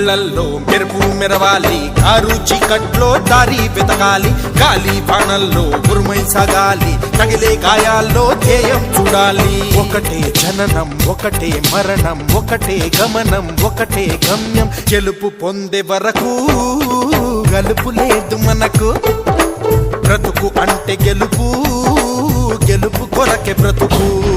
కళ్ళల్లో మెరుపు మెరవాలి, కారు చీకట్లో దారి వెతకాలి, గాలి బాణల్లో ఉరుమై సాగాలి, తగిలే గాయాల్లో ధ్యేయం చూడాలి. ఒకటే జననం, ఒకటే మరణం, ఒకటే గమనం, ఒకటే గమ్యం. గెలుపు పొందే వరకు గలుపు లేదు మనకు. బ్రతుకు అంటే గెలుపు, గెలుపు కొరకే బ్రతుకు.